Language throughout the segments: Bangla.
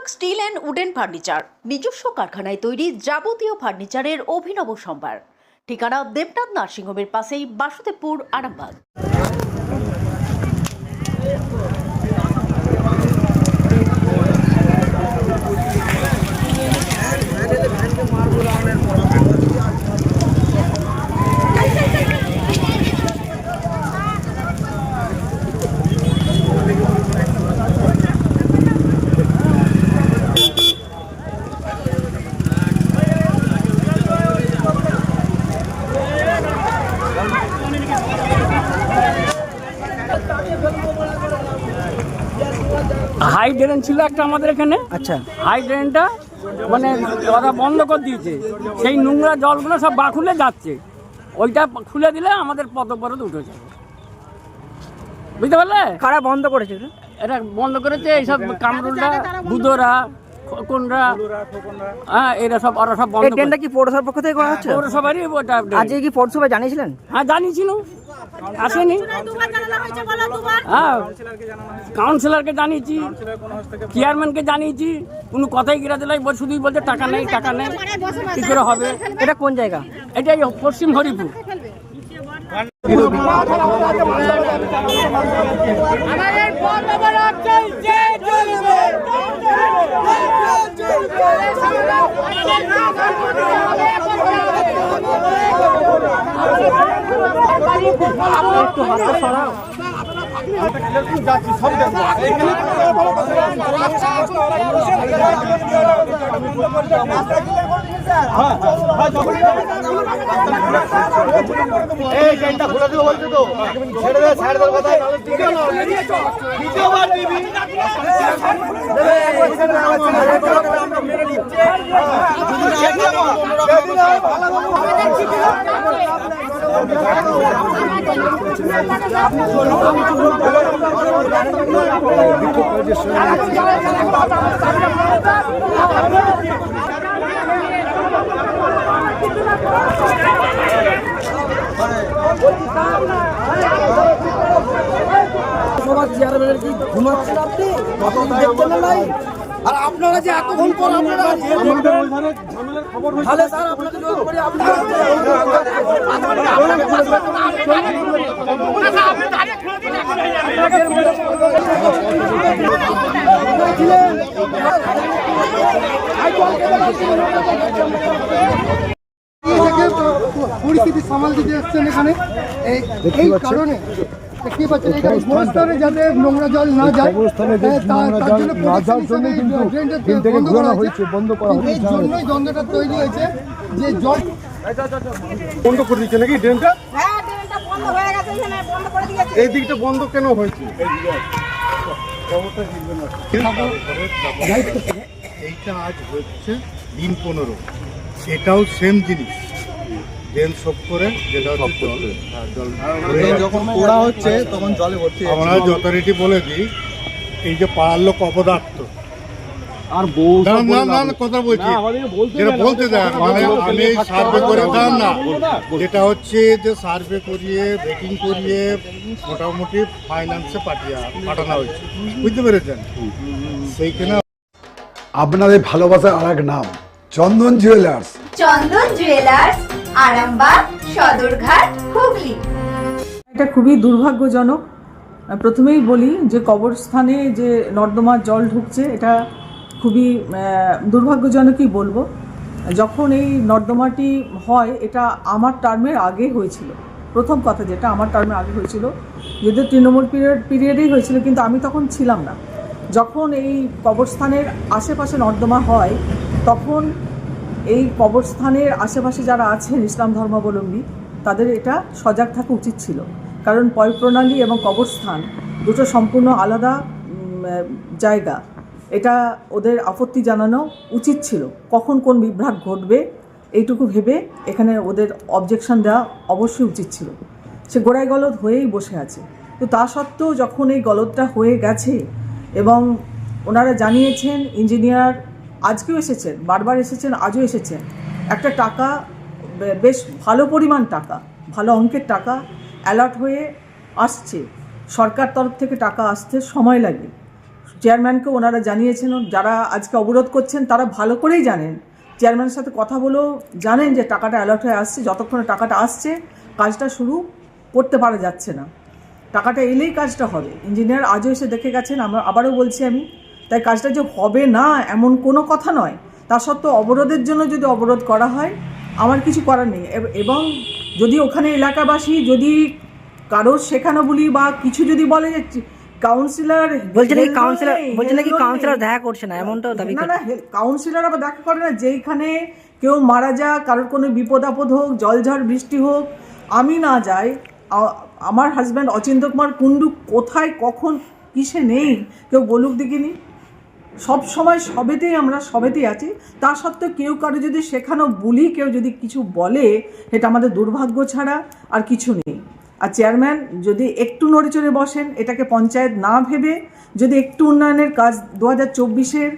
শতক স্টিল অ্যান্ড উডেন ফার্নিচার নিজস্ব কারখানায় তৈরি যাবতীয় ফার্নিচারের অভিনব সম্ভার। ঠিকানা দেবনাথ নার্সিংহোমের পাশেই, বাসুদেবপুর, আরামবাগ। হাই ড্রেন ছিল একটা আমাদের এখানে। আচ্ছা, হাই ড্রেনটা মানে ওরা বন্ধ করে দিয়েছে, সেই নোংরা জলগুলো সব বাখুলে যাচ্ছে। ওইটা খুলে দিলে আমাদের পদপরত উঠে যাবে, বুঝতে পারলে? কারা বন্ধ করেছে? এটা বন্ধ করেছে এইসব কামরুলরা, বুদোরা, খোকনরা, হ্যাঁ এরা সব, ওরা সব বন্ধ। ট্রেনটা কি পৌরসভার পক্ষ থেকে করা হচ্ছে? পৌরসভারই ওটা। আজকে কি পৌরসভায় জানিয়েছিলেন? হ্যাঁ জানিয়েছিল, আসেনি। হ্যাঁ কাউন্সিলরকে জানিয়েছি, চেয়ারম্যানকে জানিয়েছি, কোনো কথাই গিরা দিলাই, শুধুই বলছে টাকা নেই, টাকা নেই, কি করে হবে? এটা কোন জায়গা? এটাই পশ্চিম হরিপুর। আর আপনারা যে এতক্ষণ পর আপনারা তাহলে স্যার আপনাকে জোর করি পরিস্থিতি সামাল দিতে এসছেন এখানে এই কারণে দেখতে পাচ্ছেন এখানে গোরস্থানে যাতে নোংরা জল না যায়, তার জন্য বন্ধ করা হয়েছে। এই জন্যই দ্বন্দ্বটা তৈরি হয়েছে যে জল বন্ধ করে দিচ্ছে নাকি ড্রেনটা। হ্যাঁ, ড্রেনটা বন্ধ হয়ে গেছে, এখানে বন্ধ করে দিয়েছে। এই দিকটা বন্ধ কেন হয়েছে? এইটা আজ হচ্ছে দিন 15, এটাও সেম জিনিস, ড্রেন সব করে যেটা যখন পোড়া হচ্ছে তখন জলে ভর্তি। আমরা যথারীতি বলে দিই, এই যে পাড়ার লোক অপদার্থ আর বউ কথা বলছি, যেটা বলতে দেয় মানে আমি সার্ভে করে দাম না, যেটা হচ্ছে যে সার্ভে করিয়ে ভেটিং করিয়ে মোটামুটি ফাইন্যান্সে পাঠানো হয়েছে, বুঝতে পেরেছেন? সেইখানে আপনাদের ভালোবাসার আর এক নাম চন্দন জুয়েলার্স। চন্দন জুয়েলার্স, আরামবাগ, সদরঘাট, হুগলি। এটা খুবই দুর্ভাগ্যজনক। প্রথমেই বলি যে কবরস্থানে যে নর্দমার জল ঢুকছে, এটা খুবই দুর্ভাগ্যজনকই বলবো। যখন এই নর্দমাটি হয়, এটা আমার টার্মের আগে হয়েছিল। প্রথম কথা যেটা আমার টার্মের আগে হয়েছিল, যদিও তৃণমূল পিরিয়ডেই হয়েছিল, কিন্তু আমি তখন ছিলাম না। যখন এই কবরস্থানের আশেপাশে নর্দমা হয়, তখন এই কবরস্থানের আশেপাশে যারা আছেন ইসলাম ধর্মাবলম্বী, তাদের এটা সজাগ থাকা উচিত ছিল। কারণ পয়ঃপ্রণালী এবং কবরস্থান দুটো সম্পূর্ণ আলাদা জায়গা। এটা ওদের আপত্তি জানানো উচিত ছিল। কখন কোন বিভ্রাট ঘটবে এইটুকু ভেবে এখানে ওদের অবজেকশন দেওয়া অবশ্যই উচিত ছিল। সে গোড়ায় গলদ হয়েই বসে আছে। তো তা সত্ত্বেও যখন এই গলদটা হয়ে গেছে এবং ওনারা জানিয়েছেন, ইঞ্জিনিয়ার আজকেও এসেছেন, বারবার এসেছেন, আজও এসেছেন, একটা টাকা, বেশ ভালো পরিমাণ টাকা, ভালো অঙ্কের টাকা অ্যালার্ট হয়ে আসছে। সরকার তরফ থেকে টাকা আসতে সময় লাগে, চেয়ারম্যানকে ওনারা জানিয়েছেন, যারা আজকে অবরোধ করছেন তারা ভালো করেই জানেন, চেয়ারম্যানের সাথে কথা বলেও জানেন যে টাকাটা অ্যালার্ট হয়ে আসছে, যতক্ষণে টাকাটা আসছে কাজটা শুরু করতে পারা যাচ্ছে না, টাকাটা এলেই কাজটা হবে। ইঞ্জিনিয়ার আজও এসে দেখে গেছেন, আমরা আবারও বলছি আমি, তাই কাজটা যে হবে না এমন কোনো কথা নয়। তা সত্ত্বেও অবরোধের জন্য যদি অবরোধ করা হয় আমার কিছু করার নেই। এবং যদি ওখানে এলাকাবাসী যদি কারোর শেখানো বলি বা কিছু যদি বলে যে কাউন্সিলর বলছেন নাকি কাউন্সিলর দেখা করছে না, এমনটাও দাবি না, কাউন্সিলর আবার দেখা করে না। যেইখানে কেউ মারা যাক, কারোর কোনো বিপদ আপদ হোক, জলঝড় বৃষ্টি হোক, আমি না যাই, আমার হাজব্যান্ড অচিন্ত্য কুমার কুণ্ডু কোথায় কখন কিসে নেই কেউ বলুক দেখিনি। সব সময় সবেতেই আছি। তা সত্ত্বেও কেউ কারো যদি শেখানো বলি, কেউ যদি কিছু বলে, এটা আমাদের দুর্ভাগ্য ছাড়া আর কিছু নেই। আর চেয়ারম্যান যদি একটু নড়েচড়ে বসেন, এটাকে পঞ্চায়েত না ভেবে যদি একটু উন্নয়নের কাজ 2024-এর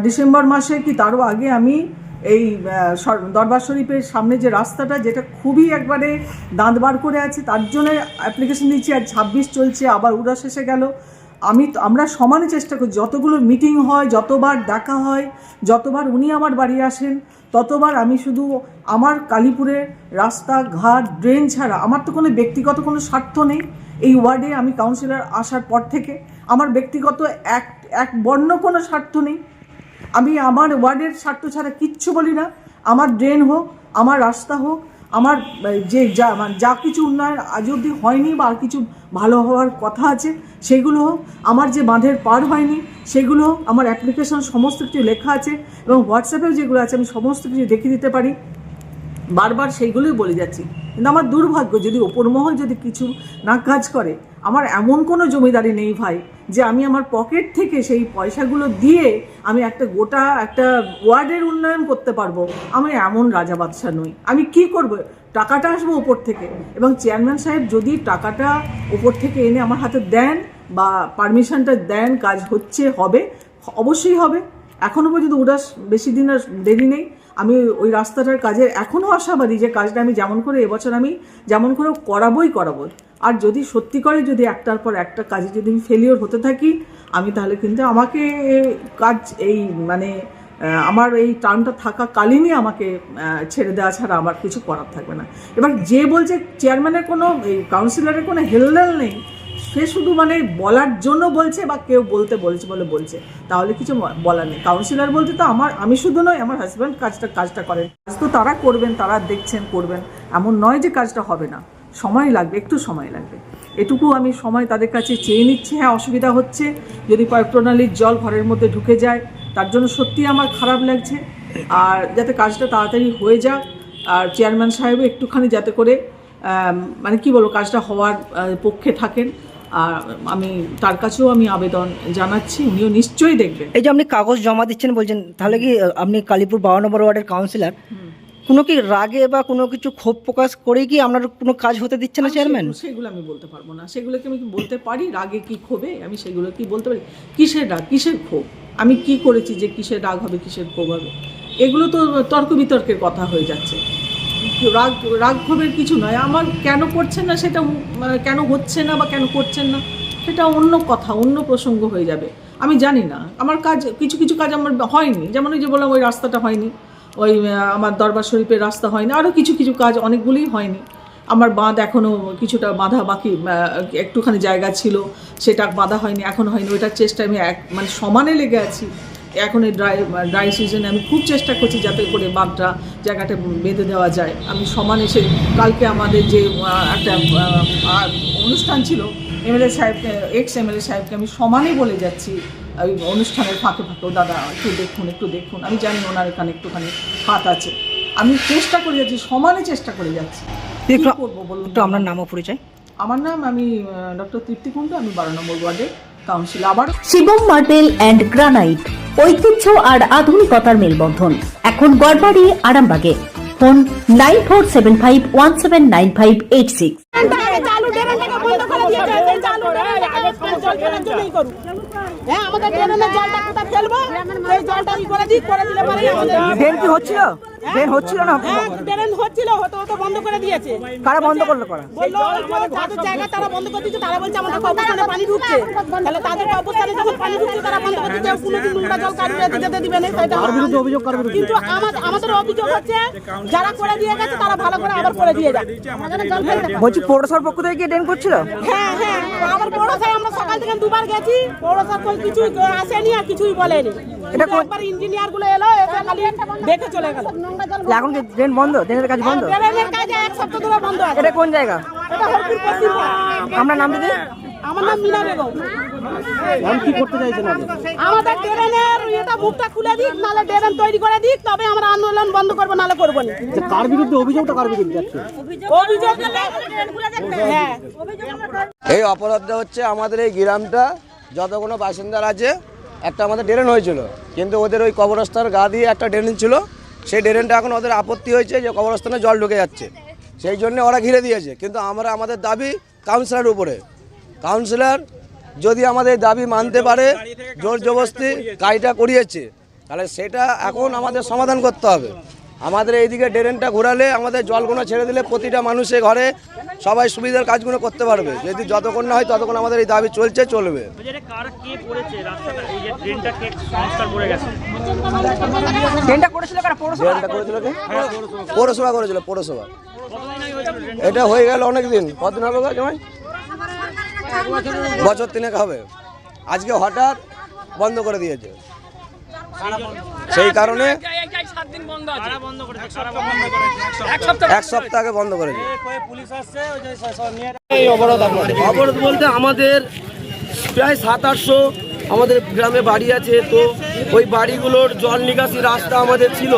ডিসেম্বর মাসে কি তারও আগে আমি এই দরবার শরীফের সামনে যে রাস্তাটা, যেটা খুবই একবারে দাঁত বার করে আছে, তার জন্য অ্যাপ্লিকেশন দিচ্ছি। আর 26 চলছে, আবার উড়া শেষে গেল। আমরা সমানে চেষ্টা করি, যতগুলো মিটিং হয়, যতবার দেখা হয়, যতবার উনি আমার বাড়ি আসেন, ততবার আমি শুধু আমার কালীপুরে রাস্তাঘাট ড্রেন ছাড়া আমার তো কোনো ব্যক্তিগত কোনো স্বার্থ নেই। এই ওয়ার্ডে আমি কাউন্সিলর আসার পর থেকে আমার ব্যক্তিগত এক বর্ণ কোনো স্বার্থ নেই। আমি আমার ওয়ার্ডের স্বার্থ ছাড়া কিচ্ছু বলি না। আমার ড্রেন হোক, আমার রাস্তা হোক, আমার যে যা কিছু উন্নয়ন আজ অবধি হয়নি বা আর কিছু ভালো হওয়ার কথা আছে সেগুলো হোক, আমার যে বাঁধের পার হয়নি সেগুলো হোক, আমার অ্যাপ্লিকেশন সমস্ত কিছু লেখা আছে এবং হোয়াটসঅ্যাপেও যেগুলো আছে আমি সমস্ত কিছু দেখিয়ে দিতে পারি। বারবার সেইগুলোই বলে যাচ্ছি। কিন্তু আমার দুর্ভাগ্য, যদি ওপর মহল যদি কিছু না কাজ করে, আমার এমন কোনো জমিদারি নেই ভাই যে আমি আমার পকেট থেকে সেই পয়সাগুলো দিয়ে আমি একটা গোটা একটা ওয়ার্ডের উন্নয়ন করতে পারবো। আমি এমন রাজা বাদশাহ নই। আমি কি করব? টাকাটা আসবো ওপর থেকে, এবং চেয়ারম্যান সাহেব যদি টাকাটা ওপর থেকে এনে আমার হাতে দেন বা পারমিশনটা দেন, কাজ হচ্ছে, হবে, অবশ্যই হবে। এখনও পর্যন্ত উদাস বেশি দিন আর দেরি নেই। আমি ওই রাস্তাটার কাজের এখনও আশাবাদী যে কাজটা আমি যেমন করে এবছর আমি যেমন করে করাবো। আর যদি সত্যি করে যদি একটার পর একটা কাজে যদি আমি ফেলিওর হতে থাকি, আমি তাহলে কিন্তু আমাকে কাজ এই মানে আমার এই টার্মটা থাকাকালীনই আমাকে ছেড়ে দেওয়া ছাড়া আমার কিছু করার থাকবে না। এবার যে বলছে চেয়ারম্যানের কোনো এই কাউন্সিলরের কোনো হেলদেল নেই, সে শুধু মানে বলার জন্য বলছে বা কেউ বলতে বলছে বলে বলছে, তাহলে কিছু বলার নেই। কাউন্সিলর বলতে তো আমি শুধু নয়, আমার হাজব্যান্ড কাজটা করেন, কাজ তো তারা করবেন, তারা দেখছেন করবেন, এমন নয় যে কাজটা হবে না। সময় লাগবে, একটু সময় লাগবে, এটুকু আমি সময় তাদের কাছে চেয়ে নিচ্ছি। হ্যাঁ, অসুবিধা হচ্ছে, যদি পাইপ প্রণালীর জল ঘরের মধ্যে ঢুকে যায় তার জন্য সত্যি আমার খারাপ লাগছে। আর যাতে কাজটা তাড়াতাড়ি হয়ে যাক, আর চেয়ারম্যান সাহেবও একটুখানি যাতে করে মানে কি বলবো, কাজটা হওয়ার পক্ষে থাকেন। আর আমি তার কাছেও আমি আবেদন জানাচ্ছি, উনিও নিশ্চয়ই দেখবেন। এই যে আপনি কাগজ জমা দিচ্ছেন বলছেন, তাহলে কি আপনি কালীপুর 52 নম্বর ওয়ার্ডের কাউন্সিলর, কোনো কি রাগে বা কোনো কিছু ক্ষোভ প্রকাশ করে কি আপনার কোনো কাজ হতে দিচ্ছে না চেয়ারম্যান? সেগুলো আমি বলতে পারবো না। সেগুলোকে আমি কি বলতে পারি? রাগে কি ক্ষোভে আমি সেগুলো কি বলতে পারি? কিসের রাগ, কিসের ক্ষোভ? আমি কি করেছি যে কিসের রাগ হবে, কিসের ক্ষোভ হবে? এগুলো তো তর্ক বিতর্কের কথা হয়ে যাচ্ছে। রাগ ক্ষোভের কিছু নয়। আমার কেন করছেন না সেটা, কেন হচ্ছে না বা কেন করছেন না সেটা অন্য কথা, অন্য প্রসঙ্গ হয়ে যাবে। আমি জানি না, আমার কাজ কিছু কাজ আমার হয়নি। যেমন ওই যে বললাম, ওই রাস্তাটা হয়নি, ওই আমার দরবার শরীফের রাস্তা হয়নি, আরও কিছু কাজ অনেকগুলোই হয়নি। আমার বাঁধ এখনও কিছুটা বাঁধা বাকি, একটুখানি জায়গা ছিল সেটা বাঁধা হয়নি, এখনও হয়নি। ওইটার চেষ্টায় আমি মানে সমানে লেগে আছি। এখন এই ড্রাই সিজনে আমি খুব চেষ্টা করছি যাতে করে বাঁধটা জায়গাটা বেঁধে দেওয়া যায়। আমি সমানে কালকে আমাদের যে একটা অনুষ্ঠান ছিল, এমএলএ সাহেবকে, এক্স-এমএলএ সাহেবকে আমি সমানে বলে যাচ্ছি ওই অনুষ্ঠানের ফাঁকে দাদা একটু দেখুন। আমি জানি ওনার এখানে একটুখানি হাত আছে, আমি চেষ্টা করে যাচ্ছি, সমানে চেষ্টা করে যাচ্ছি। কী করবো বলুন তো? আপনার নাম ও পরিচয়? আমার নাম, আমি ডক্টর তৃপ্তি কুণ্ডু, আমি 12 নম্বর ওয়ার্ডের কাউন্সিলর। আবার শিবম মার্বেল অ্যান্ড গ্রানাইট, ঐতিহ্য আর আধুনিকতার মেলবন্ধন, এখন গড়বাড়ি আরামবাগে। ফোন 9475179586। ড্রেন কি হচ্ছিল? ড্রেন হচ্ছিল না? হ্যাঁ ড্রেন হচ্ছিল, হতো বন্ধ করে দিয়েছে। কারা বন্ধ করলো? কারা বললো তাদের জায়গা তারা বন্ধ করে দিয়েছে, তারা বলছে আমাদের কবরস্থানে পানি ঢুকছে। তাহলে তাদের কবরস্থানে যখন পানি ঢুকছে তারা বন্ধ করে দিয়েছে, কোনোদিন নোংরা জল কারুর যেতে দিবে না। তার বিরুদ্ধে অভিযোগ করবে, কিন্তু আমাদের অভিযোগ হচ্ছে যারা করে দিয়ে গেছে তারা ভালো করে আবার করে দিয়ে যায়। বলছি পৌরসভার পক্ষ থেকে কি ড্রেন করছিল? হ্যাঁ হ্যাঁ, আবার পৌরসভায় আমরা সকাল থেকে দুবার গেছি, পৌরসভা কোনো কিছুই আসেনি আর কিছুই বলেনি। এটা একবার ইঞ্জিনিয়ার গুলো এলো, এসে খালি দেখে চলে গেল। এখন কি ড্রেন বন্ধ? ড্রেনের কাজ বন্ধ? ড্রেনের কাজ এক সপ্তাহ ধরে বন্ধ আছে। এটা কোন জায়গা? এটা হরপুর পশ্চিম পাড়া। আমরা নাম দিদি। আমার নাম মিনা বেগম। আমি কি করতে চাইছেন? আমাদের ড্রেনের এটা মুখটা খুলে দিক, নাহলে ড্রেন তৈরি করে দিক, তবে আমরা আন্দোলন বন্ধ করবো, নাহলে করবো না। কার বিরুদ্ধে অভিযোগটা কার বিরুদ্ধে যাচ্ছে? অভিযোগ হ্যাঁ, এই অপরাধটা হচ্ছে আমাদের এই গ্রামটা যত কোনো বাসিন্দার আছে, একটা আমাদের ড্রেন হয়েছিল, কিন্তু ওদের ওই কবরস্থানের গা দিয়ে একটা ড্রেন ছিল, সেই ড্রেনটা এখন ওদের আপত্তি হয়েছে যে কবরস্থানে জল ঢুকে যাচ্ছে, সেই জন্য ওরা ঘিরে দিয়েছে। কিন্তু আমাদের দাবি কাউন্সিলর উপরে, কাউন্সিলর যদি আমাদের দাবি মানতে পারে, জোর জবরদস্তি কাজটা করিয়েছে, তাহলে সেটা এখন আমাদের সমাধান করতে হবে। আমাদের এইদিকে ড্রেনটা ঘোরালে, আমাদের জলগুলো ছেড়ে দিলে প্রতিটা মানুষের ঘরে সবাই সুবিধার কাজগুলো করতে পারবে। যদি যতক্ষণ না হয় ততক্ষণ আমাদের এই দাবি চলবে। ড্রেনটা করেছিল কারা? ড্রেনটা করেছিল কি? পৌরসভা করেছিল, পৌরসভা। এটা হয়ে গেল অনেক দিন। কতদিন হবে গো জামাই? বছর 3 হবে। আজকে হঠাৎ বন্ধ করে দিয়েছে, সেই কারণে এক সপ্তাহ আগে বন্ধ করেছে। অবরোধ বলতে আমাদের প্রায় 700-800 আমাদের গ্রামে বাড়ি আছে, তো ওই বাড়িগুলোর জল নিকাশি রাস্তা আমাদের ছিল,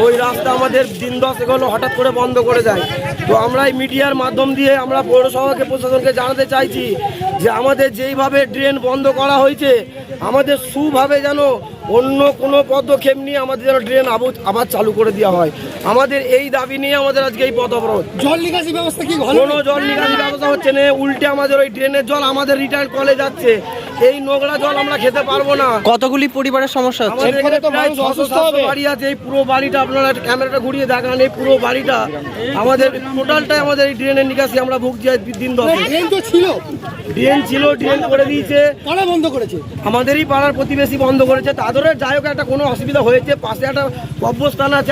ওই রাস্তা আমাদের দিন 10 হলো হঠাৎ করে বন্ধ করে দেয়। তো আমরা এই মিডিয়ার মাধ্যম দিয়ে আমরা পৌরসভাকে, প্রশাসনকে জানাতে চাইছি যে আমাদের যেইভাবে ড্রেন বন্ধ করা হয়েছে, আমাদের সুভাবে যেন অন্য কোনো পদক্ষেপ নিয়ে আমাদের যেন ড্রেন আবার চালু করে দেওয়া হয়। আমাদের এই দাবি নিয়ে আমাদের আজকে এই পথ অবরোধ। জল নিকাশি ব্যবস্থা কি? কোনো জল নিকাশি ব্যবস্থা হচ্ছে না, উল্টে আমাদের ওই ড্রেনের জল আমাদের রিটার্ন কলে যাচ্ছে। এই নোংরা জল আমরা খেতে পারবো না। কতগুলি পরিবারের সমস্যা হচ্ছে? আমাদের এখানে প্রায় 600-700 বাড়ি আছে। এই পুরো বাড়িটা আপনারা ক্যামেরাটা ঘুরিয়ে দেখান, এই পুরো বাড়িটা আমাদের টোটালটাই আমাদের এই ড্রেনের নিকাশি আমরা ভুগছি দিন 10। ড্রেন তো ছিল, ড্রেন ছিল, ড্রেন করে দিয়েছে। কারা বন্ধ করেছে? আমাদেরই পাড়ার প্রতিবেশী বন্ধ করেছে। তাদেরও যাই হোক একটা কোনো অসুবিধা হয়েছে, পাশে একটা কব্রস্থান আছে।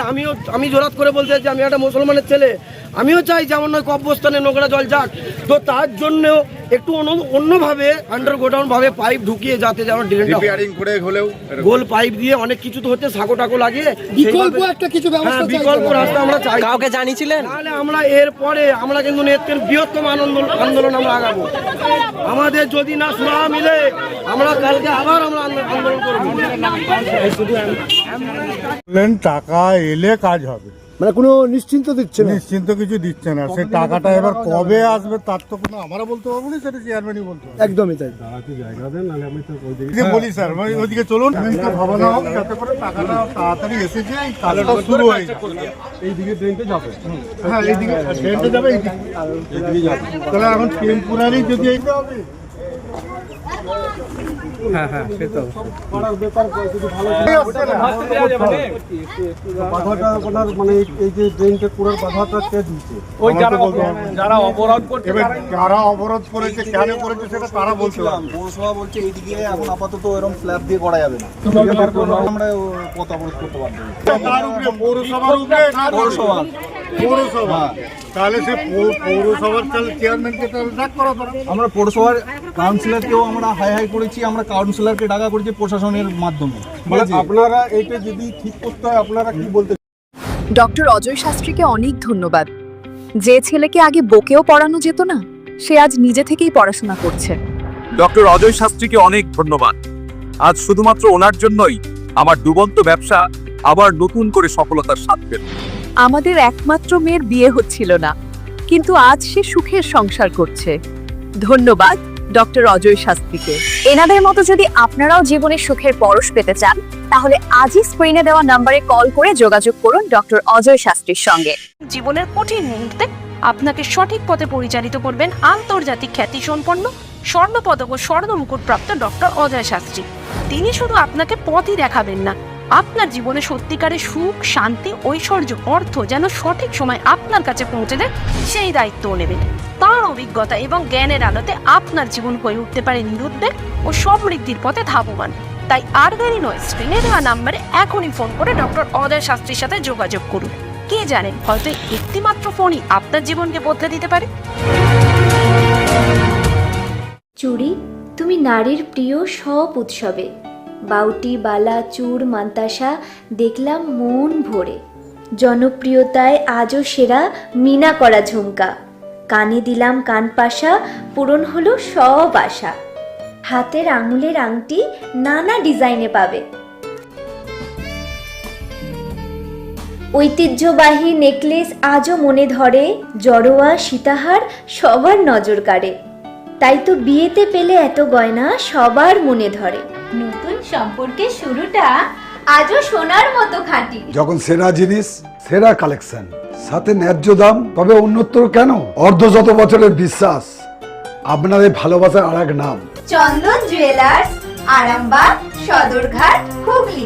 আমি জোরাত করে বলতে চাই, আমি একটা মুসলমানের ছেলে, আমিও চাই যেমন ওই কব্রস্থানে নোংরা জল যাক। তো তার জন্য একটু অন্যভাবে আন্ডারগ্রাউন্ড ভাবে পাইপ ঢুকিয়ে যাতে যেন ড্রেনটা করে হলেও গোল পাইপ দিয়ে অনেক কিছু তো হচ্ছে, সাঁকো টাকো লাগিয়ে বিকল্প একটা কিছু ব্যবস্থা চাই। বিকল্প রাস্তা আমরা চাই। কাউকে জানিয়েছিলেন? তাহলে আমরা এরপরে আমরা কিন্তু এর বৃহত্তম আন্দোলন আমরা আগাবো। আমাদের যদি না সুরাহা মিলে, আমরা কালকে আবার আমরা আন্দোলন করবো। টাকা এলে কাজ হবে, মানে কোনো নিশ্চিন্ত দিচ্ছে না? নিশ্চিন্ত কিছু দিচ্ছে না। সেই টাকাটা এবার কবে আসবে তার তো কোনো আমরা বলতে পারবো না, সেটা চেয়ারম্যানই বলতে পারবো। একদমই তাই। বলি স্যার, ওইদিকে চলুন, ভাবানো হোক যাতে করে টাকাটা তাড়াতাড়ি এসে যায়, কাজটা শুরু হয়ে যায়। এইদিকে ড্রেনটা যাবে, হ্যাঁ এইদিকে ড্রেনটা যাবে, এইদিকে যাবে। তাহলে এখন টেম্পোরারি যদি এইটা হবে, মানে এই যে ড্রেনটা পুরো বাধাটা কে দিচ্ছে? ওই যারা অপরাধ করছে, যারা অবরোধ করেছে, কেন করেছে সেটা তারা বলতে পারবে। পৌরসভা বলছে এইদিকে এখন আপাতত এরকম স্ল্যাব দিয়ে করা যাবে না, আমরা পথ অবরোধ করতে পারবো। তার উপরে পৌরসভার উপরে পৌরসভা, তাহলে সে পৌরসভার চেয়ারম্যানকে তাহলে ডাক করা দরকার। আমরা পৌরসভার কাউন্সিলরকেও আমরা হাই করেছি, আমরা কাউন্সিলরকে ডাকা করেছি প্রশাসনের মাধ্যমে। আপনারা এইটা যদি ঠিক করতে হয়, আপনারা কি বলতে? ডক্টর অজয় শাস্ত্রীকে অনেক ধন্যবাদ। যে ছেলেকে আগে বকেও পড়ানো যেত না, সে আজ নিজে থেকেই পড়াশোনা করছে। ডক্টর অজয় শাস্ত্রীকে অনেক ধন্যবাদ। আজ শুধুমাত্র ওনার জন্যই আমার ডুবন্ত ব্যবসা আবার নতুন করে সফলতার স্বাদ পেল। আমাদের একমাত্র মেয়ের বিয়ে হচ্ছিল না, কিন্তু আজ সে সুখের সংসার করছে। ধন্যবাদ ডক্টর অজয় শাস্ত্রীকে। এনাদের মতো যদি আপনারাও জীবনে সুখের পরশ পেতে চান, তাহলে আজই স্ক্রিনে দেওয়া নম্বরে কল করে যোগাযোগ করুন ডক্টর অজয় শাস্ত্রীর সঙ্গে। জীবনের কঠিন মুহূর্তে আপনাকে সঠিক পথে পরিচালিত করবেন আন্তর্জাতিক খ্যাতিসম্পন্ন স্বর্ণপদক ও স্বর্ণ মুকুট প্রাপ্ত ডক্টর অজয় শাস্ত্রী। তিনি শুধু আপনাকে পথই দেখাবেন না, আপনার জীবনে সত্যিকারের সুখ, শান্তি, ঐশ্বর্য, অর্থ যেন সঠিক সময় আপনার কাছে পৌঁছে দেয়, সেই দায়িত্বও নেবেন। তার অভিজ্ঞতা এবং জ্ঞানের আলোতে আপনার জীবন হয়ে উঠতে পারে নিরুদ্বেগ ও সমৃদ্ধির পথে ধাবমান। তাই আর দেরি নয়, স্ক্রিনে দেওয়া নাম্বারে এখনই ফোন করে ডক্টর অজয় শাস্ত্রীর সাথে যোগাযোগ করুন। কে জানেন, হয়তো একটি মাত্র ফোনই আপনার জীবনকে বদলে দিতে পারে। চুড়ি, তুমি নারীর প্রিয় সব উৎসবে। বাউটি, বালা, চূড়, মান্তাসা দেখলাম মন ভরে। জনপ্রিয়তায় আজও সেরা মিনা করা ঝুমকা। কানে দিলাম কানপাশা, পূরণ হলো সব আশা। হাতের আঙুলের আংটি নানা ডিজাইনে পাবে। ঐতিহ্যবাহী নেকলেস আজও মনে ধরে। জড়োয়া, সীতাহার সবার নজর কাড়ে। তাই তো বিয়েতে পেলে এত গয়না সবার মনে ধরে। নতুন সম্পর্কের শুরুটা আজও সোনার মতো খাঁটি। যখন সেরা জিনিস, সেরা কালেকশন, সাথে ন্যায্য দাম, তবে উন্নতর কেন? অর্ধশত বছরের বিশ্বাস, আপনাদের ভালোবাসার আর এক নাম। চন্দন জুয়েলার্স, আরামবাগ, সদরঘাট, হুগলি।